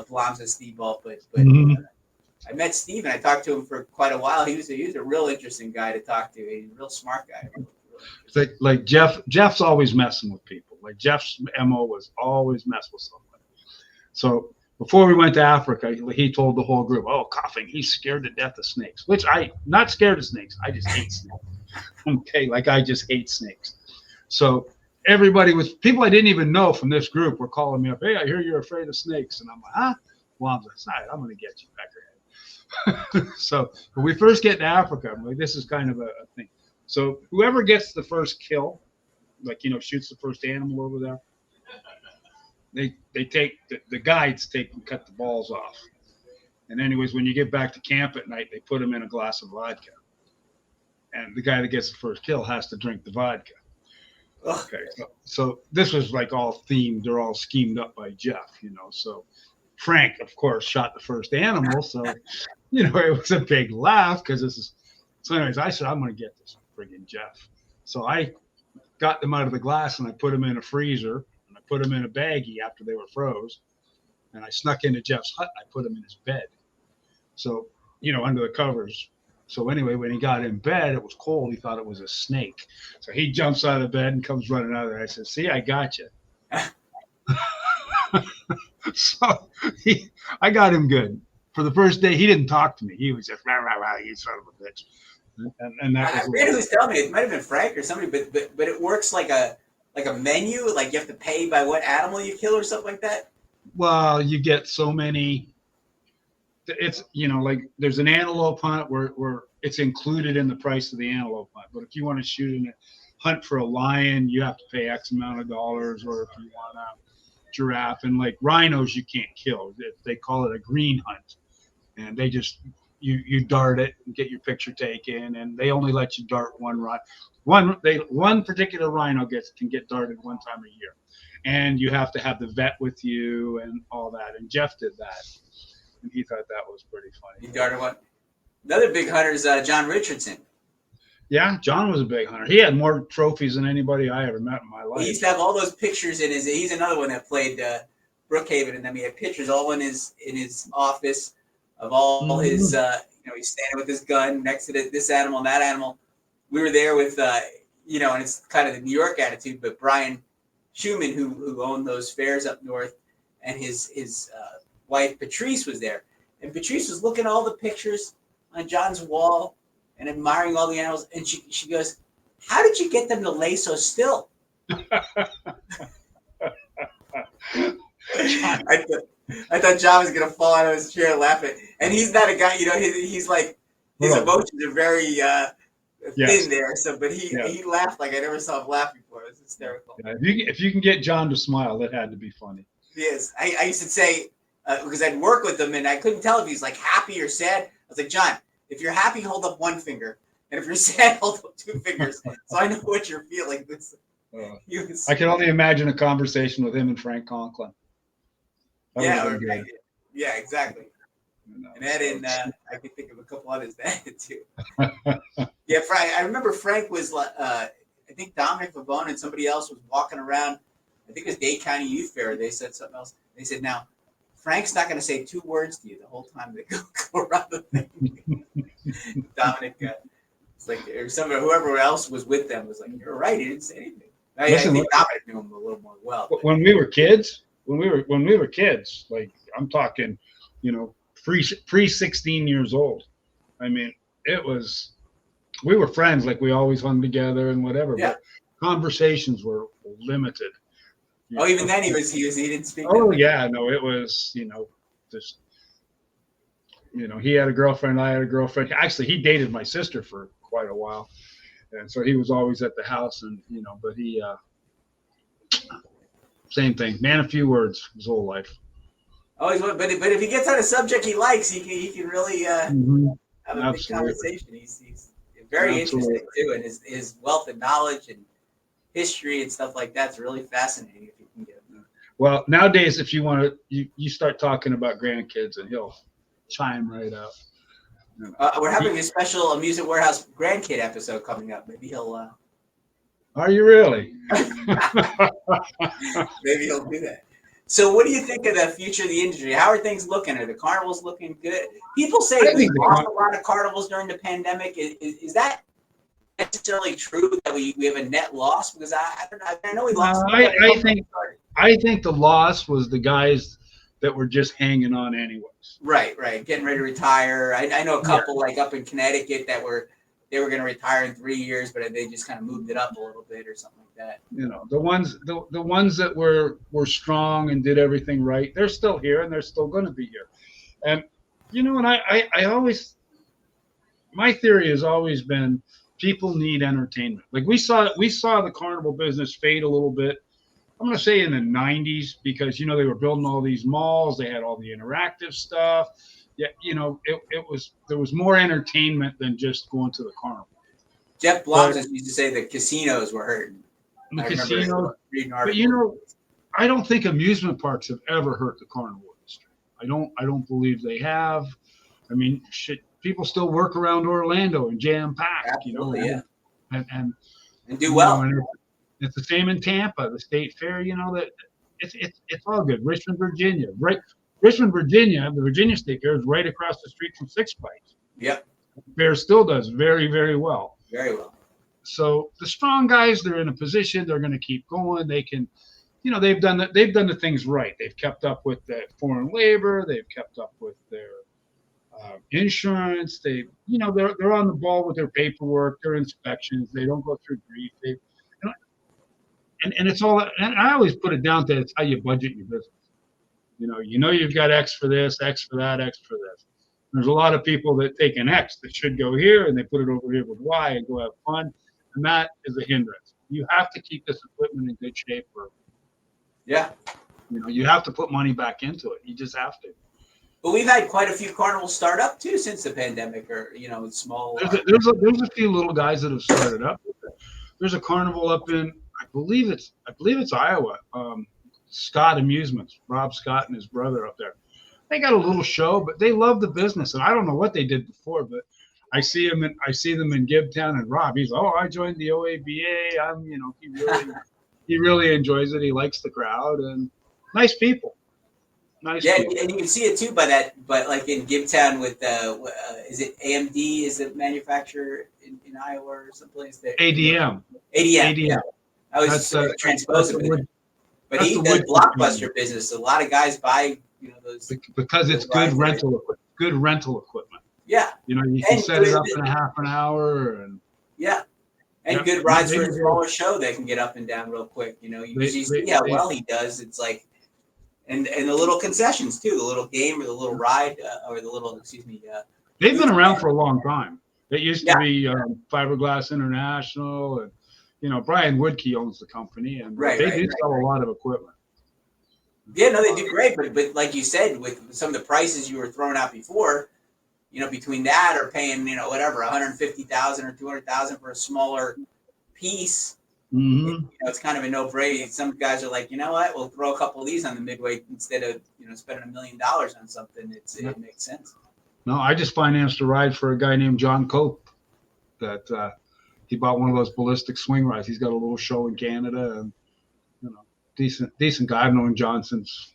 Blom's and Thibault, but I met Steve and I talked to him for quite a while. He was a real interesting guy to talk to. He's a real smart guy. It's like Jeff's always messing with people. Like Jeff's MO was always mess with somebody. So before we went to Africa, he told the whole group, oh, Coughing, he's scared to death of snakes, which not scared of snakes. I just hate snakes. Okay, like I just hate snakes. So everybody people I didn't even know from this group were calling me up, hey, I hear you're afraid of snakes. And I'm like, huh? Well, I'm like, all right, I'm going to get you, Peckerhead. So when we first get to Africa, I'm like, this is kind of a thing. So whoever gets the first kill, like, shoots the first animal over there, they take the guides and cut the balls off. And anyways, when you get back to camp at night, they put them in a glass of vodka. And the guy that gets the first kill has to drink the vodka. Okay. So this was like all themed. They're all schemed up by Jeff, So Frank, of course, shot the first animal. So, it was a big laugh because this is. So anyways, I said, I'm going to get this friggin' Jeff. So I got them out of the glass and I put them in a freezer. Put them in a baggie after they were froze, and I snuck into Jeff's hut. I put him in his bed, so under the covers. So anyway, when he got in bed, it was cold. He thought it was a snake, so he jumps out of bed and comes running out of there. I said, "See, I got you." So I got him good for the first day. He didn't talk to me. He was just rah rah rah. You son of a bitch. And that I forget who was telling me. It might have been Frank or somebody, but it works like a menu, like you have to pay by what animal you kill or something like that? Well, you get so many. It's, like there's an antelope hunt where it's included in the price of the antelope hunt. But if you want to shoot in a hunt for a lion, you have to pay X amount of dollars. Or if you want a giraffe, and like rhinos, you can't kill. They call it a green hunt. And they just, you dart it and get your picture taken. And they only let you dart one rhino. One particular rhino can get darted one time a year, and you have to have the vet with you and all that. And Jeff did that, and he thought that was pretty funny. He darted one. Another big hunter is John Richardson. Yeah, John was a big hunter. He had more trophies than anybody I ever met in my life. He used to have all those pictures in his. He's another one that played Brookhaven, and then he had pictures all in his office of all his. He's standing with his gun next to this animal and that animal. We were there with, and it's kind of the New York attitude, but Brian Schumann, who owned those fairs up north, and his wife Patrice was there. And Patrice was looking at all the pictures on John's wall and admiring all the animals. And she goes, how did you get them to lay so still? I thought John was gonna fall out of his chair laughing, and he's not a guy. He's like his emotions are very thin there. So, but he laughed like I never saw him laugh before. It was hysterical. Yeah, if you can get John to smile, that had to be funny. Yes, I used to say because I'd work with him and I couldn't tell if he's like happy or sad. I was like, John, if you're happy, hold up one finger, and if you're sad, hold up two fingers, so I know what you're feeling. I can only imagine a conversation with him and Frank Conklin. Yeah, exactly. And that, and I can think of a couple others that too. Yeah, Frank. I remember Frank was, I think Dominic Favone and somebody else was walking around. I think it was Dade County Youth Fair. They said something else. They said, "Now, Frank's not going to say two words to you the whole time they go around the thing." Dominic, it's like, or somebody, whoever else was with them was like, "You're right. He didn't say anything." I think Dominic knew him a little more well. When we were kids, like I'm talking, pre 16 years old. I mean, we were friends, like we always hung together and whatever. Yeah. But conversations were limited. Even then he didn't speak. Oh yeah, no, it was just he had a girlfriend, I had a girlfriend. Actually, he dated my sister for quite a while, and so he was always at the house, and but he same thing, man. A few words his whole life. Oh, but if he gets on a subject he likes, he can really have a big conversation. He's very interesting too, and his wealth of knowledge and history and stuff like that's really fascinating. If you can get him. Well, nowadays, if you want to, you start talking about grandkids, and he'll chime right up. We're having a special Amusement Warehouse grandkid episode coming up. Maybe he'll. Are you really? Maybe he'll do that. So what do you think of the future of the industry? How are things looking? Are the carnivals looking good? People say we lost a lot of carnivals during the pandemic. Is that necessarily true that we have a net loss? Because I don't know. I know we lost. I think the loss was the guys that were just hanging on anyways. Right. Getting ready to retire. I know a couple like up in Connecticut that they were going to retire in 3 years, but they just kind of moved it up a little bit or something like that. The ones that were strong and did everything right, they're still here and they're still going to be here. And and I always, my theory has always been people need entertainment. Like we saw the carnival business fade a little bit. I'm going to say in the 90s because they were building all these malls, they had all the interactive stuff. Yeah, there was more entertainment than just going to the carnival. Jeff Blom used to say the casinos were hurting. The casinos, but I don't think amusement parks have ever hurt the carnival industry. I don't believe they have. I mean, shit, people still work around Orlando and jam pack. Absolutely, yeah, and do well. It's the same in Tampa, the state fair. That it's all good. Richmond, Virginia, right? Richmond, Virginia, the Virginia State Fair is right across the street from Six Flags. Yep. The fair still does very, very well. Very well. So the strong guys, they're in a position, they're going to keep going. They can, they've done the things right. They've kept up with the foreign labor. They've kept up with their insurance. They're on the ball with their paperwork, their inspections. They don't go through grief. And it's all. And I always put it down to it's how you budget your business. You've got X for this, X for that, X for this. There's a lot of people that take an X that should go here and they put it over here with Y and go have fun. And that is a hindrance. You have to keep this equipment in good shape. You have to put money back into it. You just have to. But we've had quite a few carnivals start up too since the pandemic, or small. There's a few little guys that have started up. There's a carnival up in I believe it's Iowa. Scott Amusements, Rob Scott and his brother up there. They got a little show, but they love the business, and I don't know what they did before, but I see them in Gibtown, and Rob, he's I joined the OABA. He really enjoys it. He likes the crowd and nice people. People. And you can see it too but like in Gibtown with is it AMD? Is it manufacturer in Iowa or someplace there? ADM. Yeah. I was transposing it. But he does blockbuster business. A lot of guys buy, those because it's good rental equipment. Yeah. You can set it up in a half an hour and And Yep. good rides for a smaller show that can get up and down real quick. You know, you see how well he does. It's like, and the little concessions too, the little game or the little ride or the little, they've been around for a long time. It used to Yeah. be Fiberglass International, and Brian Woodkey owns the company, and they do sell a lot of equipment. Yeah, no, they do great, but like you said, with some of the prices you were throwing out before, between that or paying, whatever, 150,000 or 200,000 for a smaller piece, it's kind of a no-brainer. Some guys are like, you know what, we'll throw a couple of these on the midway instead of spending $1 million on something. It makes sense. No, I just financed a ride for a guy named John Cope that he bought one of those ballistic swing rides. He's got a little show in Canada, and decent guy. I've known John since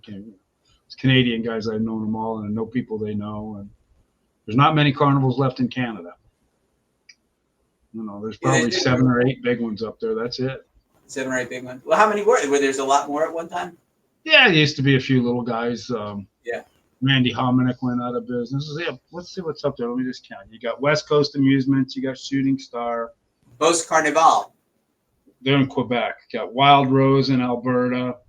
it's Canadian guys. I've known them all, and I know people they know. And there's not many carnivals left in Canada. There's probably 7 or 8 big ones up there. That's it. 7 or 8 big ones. Well, how many were there? Were there's a lot more at one time? Yeah, there used to be a few little guys. Yeah. Randy Hominick went out of business. Yeah, let's see what's up there. Let me just count. You got West Coast Amusements. You got Shooting Star. Beauce Carnival. They're in Quebec. You got Wild Rose in Alberta.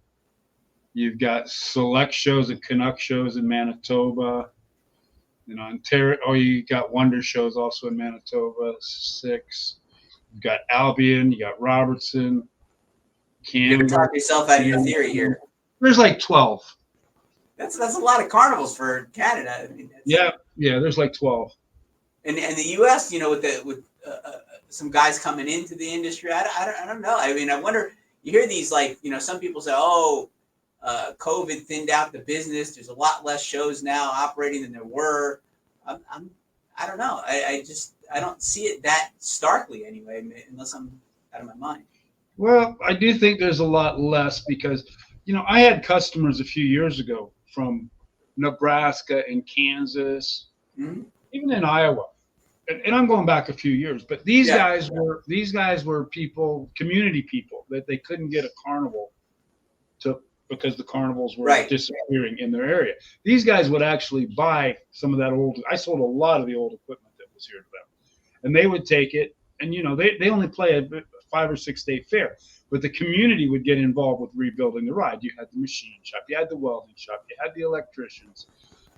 You've got select shows at Canuck shows in Manitoba. Ontario. Oh, you got Wonder shows also in Manitoba. 6. You got Albion. You got Robertson. Canada. You talk yourself out of your theory here. There's like 12. That's a lot of carnivals for Canada. I mean, yeah. There's like 12. And the U.S., with some guys coming into the industry, I don't know. I mean, I wonder. You hear these some people say, oh, COVID thinned out the business. There's a lot less shows now operating than there were. I don't know. I don't see it that starkly anyway, unless I'm out of my mind. Well, I do think there's a lot less because, I had customers a few years ago from Nebraska and Kansas, even in Iowa. And I'm going back a few years, but these guys were people, community people, that they couldn't get a carnival because the carnivals were disappearing in their area. These guys would actually buy some of that I sold a lot of the old equipment that was here to them, and they would take it, and they only play a 5 or 6 day fair, but the community would get involved with rebuilding the ride. You had the machine shop, you had the welding shop, you had the electricians,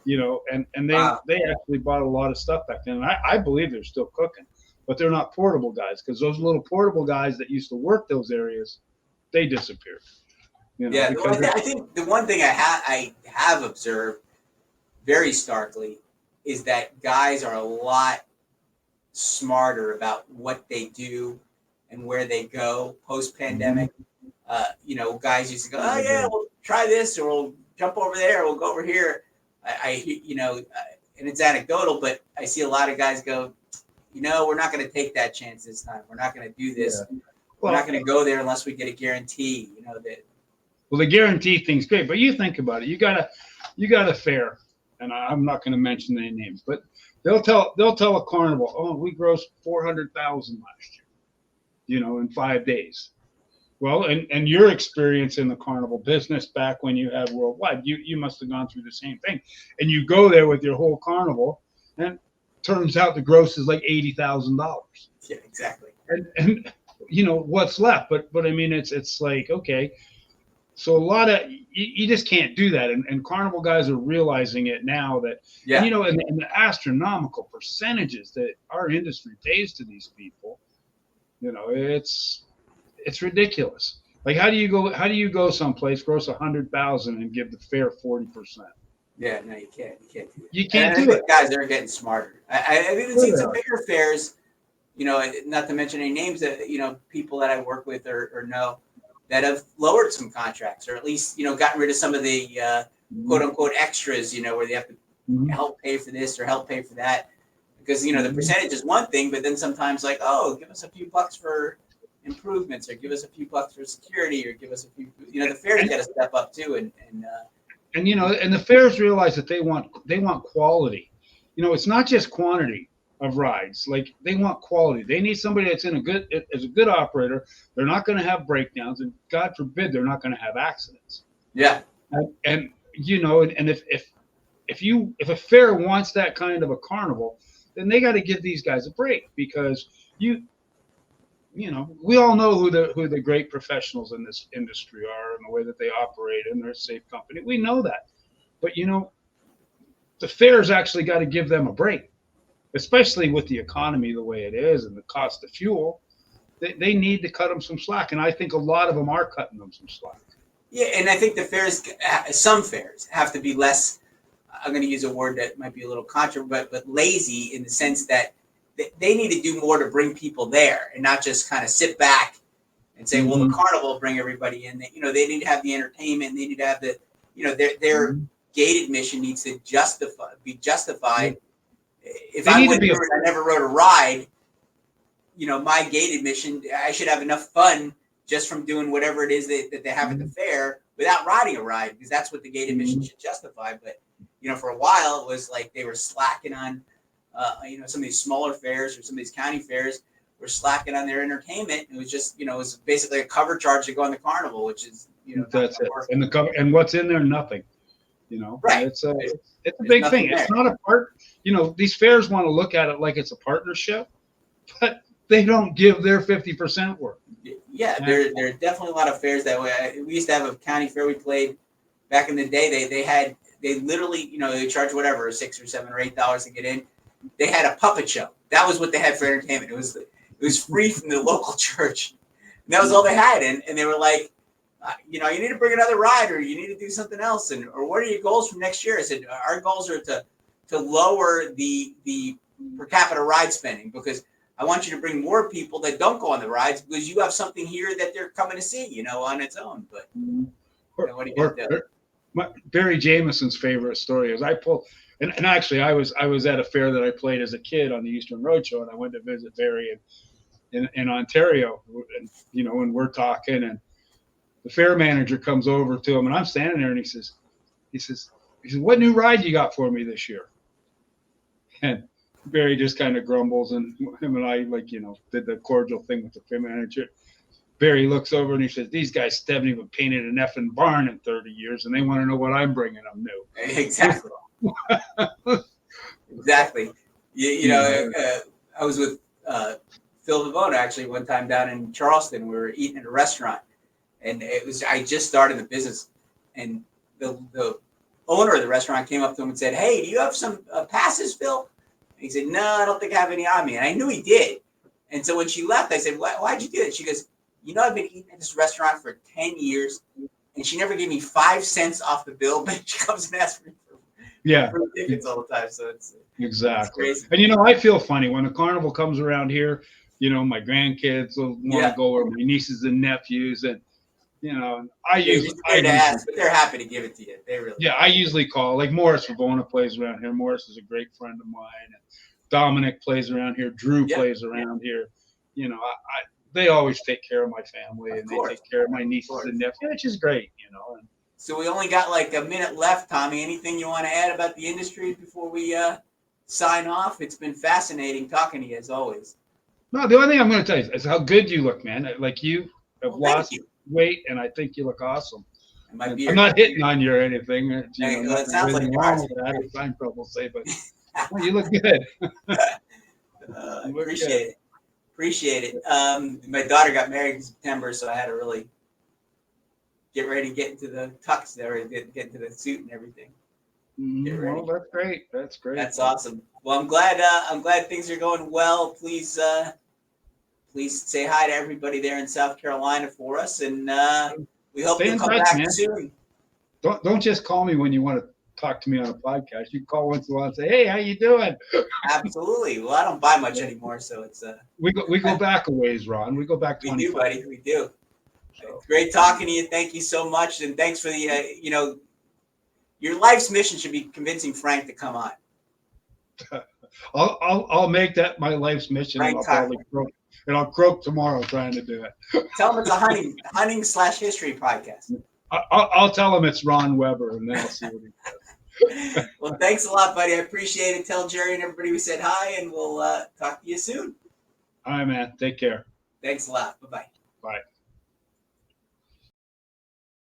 and they actually bought a lot of stuff back then. And I believe they're still cooking, but they're not portable guys, because those little portable guys that used to work those areas, they disappeared. I think the one thing I have observed very starkly is that guys are a lot smarter about what they do and where they go post-pandemic. Guys used to go, oh yeah, we'll try this, or we'll jump over there, or we'll go over here. And it's anecdotal, but I see a lot of guys go, we're not going to take that chance this time. We're not going to do this. Yeah. We're not going to go there unless we get a guarantee. That. Well, the guarantee thing's great, but you think about it. You got a fair, and I'm not going to mention any names, but they'll tell a carnival, oh, we grossed $400,000 last year, in 5 days. Well, and your experience in the carnival business back when you had worldwide, you must have gone through the same thing. And you go there with your whole carnival, and turns out the gross is like $80,000. Yeah, exactly. And what's left? But I mean, it's like, okay. So a lot of you just can't do that, and carnival guys are realizing it now that and the astronomical percentages that our industry pays to these people, it's ridiculous. Like, how do you go someplace, gross 100,000 and give the fair 40%? Yeah, no, you can't. You can't do it. Guys, they're getting smarter. I even seen some bigger fairs, not to mention any names that people that I work with or know, that have lowered some contracts, or at least, gotten rid of some of the quote unquote extras, where they have to help pay for this or help pay for that. Because, the percentage is one thing, but then sometimes like, oh, give us a few bucks for improvements, or give us a few bucks for security, or give us a few, the fairs got to step up too. And the fairs realize that they want quality. It's not just quantity of rides. Like, they want quality. They need somebody that's as a good operator. They're not going to have breakdowns, and God forbid they're not going to have accidents. Yeah. And if a fair wants that kind of a carnival, then they got to give these guys a break, because we all know who the great professionals in this industry are and the way that they operate, and they're a safe company. We know that. But, the fair's actually got to give them a break, especially with the economy the way it is and the cost of fuel. They need to cut them some slack, and I think a lot of them are cutting them some slack. Yeah, and I think some fairs have to be less, I'm going to use a word that might be a little controversial, but lazy, in the sense that they need to do more to bring people there and not just kind of sit back and say, well, the carnival will bring everybody in. They need to have the entertainment. They need to have their gate admission needs to be justified. If I never rode a ride, my gate admission, I should have enough fun just from doing whatever it is that they have at the fair without riding a ride, because that's what the gate admission should justify. But, for a while it was like they were slacking on, some of these smaller fairs or some of these county fairs were slacking on their entertainment. It was just, it was basically a cover charge to go on the carnival, which is, that's it. And the cover, and what's in there, nothing. Right. It's a big thing. It's not a part. These fairs want to look at it like it's a partnership, but they don't give their 50% worth. Yeah, there are definitely a lot of fairs that way. We used to have a county fair we played back in the day. They literally, they charge whatever, $6 or $7 or $8 to get in. They had a puppet show. That was what they had for entertainment. It was free from the local church. And that was all they had. And they were like, you need to bring another ride, or you need to do something else. Or what are your goals for next year? I said, our goals are to lower the per capita ride spending, because I want you to bring more people that don't go on the rides, because you have something here that they're coming to see, on its own. But what are you going to do? Barry Jameson's favorite story is and actually I was at a fair that I played as a kid on the Eastern Roadshow, and I went to visit Barry in Ontario, and and we're talking, and the fair manager comes over to him, and I'm standing there, and he says, "What new ride you got for me this year?" And Barry just kind of grumbles, and him and I did the cordial thing with the fair manager. Barry looks over and he says, "These guys haven't even painted an effing barn in 30 years, and they want to know what I'm bringing them new." Exactly. Exactly. I was with Phil Vivona actually one time down in Charleston. We were eating at a restaurant, and I just started the business, and the owner of the restaurant came up to him and said, "Hey, do you have some passes, Phil?" And he said, "No, I don't think I have any on me." And I knew he did. And so when she left, I said, "Why'd you do that?" She goes, "I've been eating at this restaurant for 10 years, and she never gave me 5 cents off the bill, but she comes and asks me for tickets all the time." So it's exactly. It's crazy. And I feel funny when the carnival comes around here. My grandkids will want to go, or my nieces and nephews, and I usually ask, but they're happy to give it to you. They really. Yeah, I usually call. Like Morris Vivona plays around here. Morris is a great friend of mine. And Dominic plays around here. Drew plays around here. They always take care of my family, and they take care of my nieces and nephews, which is great, And so we only got like a minute left, Tommy. Anything you want to add about the industry before we sign off? It's been fascinating talking to you as always. No, the only thing I'm going to tell you is how good you look, man. Like you have lost weight, and I think you look awesome. I'm not hitting on you or anything. It sounds like wrong with that. As Seinfeld will say, but you look good. Appreciate it. My daughter got married in September, so I had to really get ready to get into the tux there, get into the suit and everything. Well, that's great. That's awesome. Well, I'm glad things are going well. Please say hi to everybody there in South Carolina for us, and we hope you'll come back soon. Don't just call me when you want to talk to me on a podcast. You can call once in a while and say, "Hey, how you doing?" Absolutely. Well, I don't buy much anymore, so it's we go back a ways, Ron. We go back 25. We do, buddy. We do. So. Great talking to you. Thank you so much, and thanks for the your life's mission should be convincing Frank to come on. I'll make that my life's mission, and I'll croak tomorrow trying to do it. Tell him it's a hunting/history podcast. I'll tell him it's Ron Weber, and then I'll see what he says. Well, thanks a lot, buddy. I appreciate it. Tell Jerry and everybody we said hi, and we'll talk to you soon. All right, man. Take care. Thanks a lot. Bye-bye. Bye.